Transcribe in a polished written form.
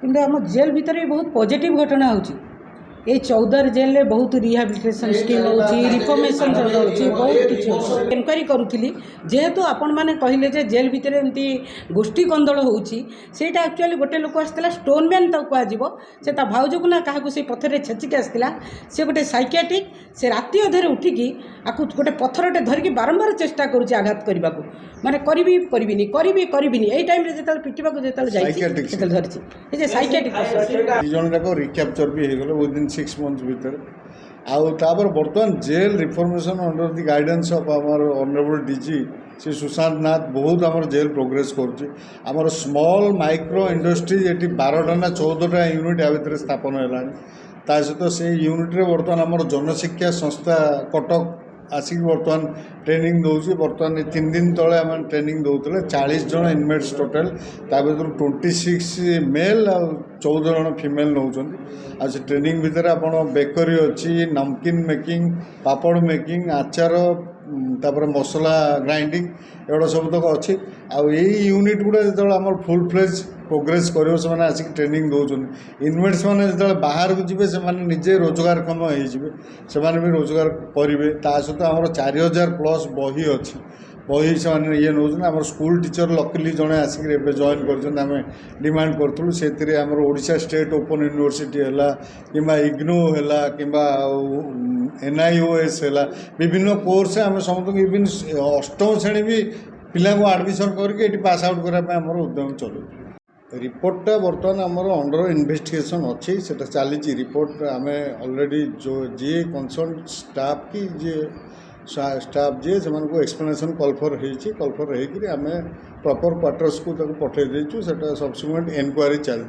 କିନ୍ତୁ ଆମ ଜେଲ୍ ଭିତରେ ବି ବହୁତ ପଜିଟିଭ୍ ଘଟଣା ହେଉଛି। ये 14 जेल में बहुत रिहाबिलिटेशन स्कीम होची, रिफॉर्मेशन होची, बहुत किछि होची। इनक्वारी करूथली जेहेतु आपण माने कहिले जे जेल भितर एमती गोष्ठी कंदल होची, सेटा एक्चुअली गोटे लोक आसला स्टोन मैन तक कह जीवो से ता भाउजको ना काहाकू से पत्थर रे छेचिक आसला। से गोटे साइकियाट्रिक से राति अधरे उठिकी आकु गोटे पत्थरटे धरिकी बारंबार चेष्टा करूची आघात करबाकू, माने करिबी एई टाइम रे जेतल पिटिबाकू जेतल जाईची जेतल धरिची ए जे साइकियाट्रिक जन जाक रिकैप्चर भी हो गलो विदिन 6 मंथ्स भीतर आउर बर्तमान jail reformation under the guidance of our honourable DG Shri Sushant Nath बहुत आमर जेल प्रोग्रेस कर स्मॉल माइक्रो इंडस्ट्रीज ये 12टा ना 14टा यूनिट या भितर स्थापन है सहित से यूनिट्रे बर्तमान आमर जनशिक्षा संस्था कटक आसिक बर्तमान ट्रेनिंग दौर बर्तमान 3 दिन तले आम ट्रेनिंग दौले 40 जन इनमेट्स टोटाल ता भर 26 मेल आ 14 जन फीमेल नौ ट्रेनिंग भितर आपण बेकरी अच्छी नमकीन मेकिंग पापड़ मेकिंग आचार तापर मसला ग्राइंडिंग एगुड़ा सब तक अच्छी यूनिट गुड़ा जो आम फुल फ्लेज प्रोग्रेस कर आसिक ट्रेनिंग दौरान इनमेट्स मैंने जो बाहर को जी से निजे रोजगारक्षम हो भी रोजगार करेंगे सहित आम 4000 प्लस बही अच्छी बही से ये नौ आम स्कूल टीचर लकीली जड़े आसिक जॉइन कर डिमांड करूँ से ओडिशा स्टेट ओपन यूनिवर्सिटी है कि इग्नू है कि NIOS है विभिन्न कोर्स आम समस्त इवन 8म श्रेणी भी पिला आडमिशन करके पास आउट करने उद्यम चलू रिपोर्टा बर्तमान आमर अंडर इन्वेस्टिगेशन अच्छी से चली रिपोर्ट आम अलरेडी जो जी कंसर्न स्टाफ कि जी स्टाफ जी से एक्सप्लेनेशन कलफर होकर आम प्रॉपर क्वार्टर्स को पठे देचु से सब्सिक्वेंट एनक्वारी चलती।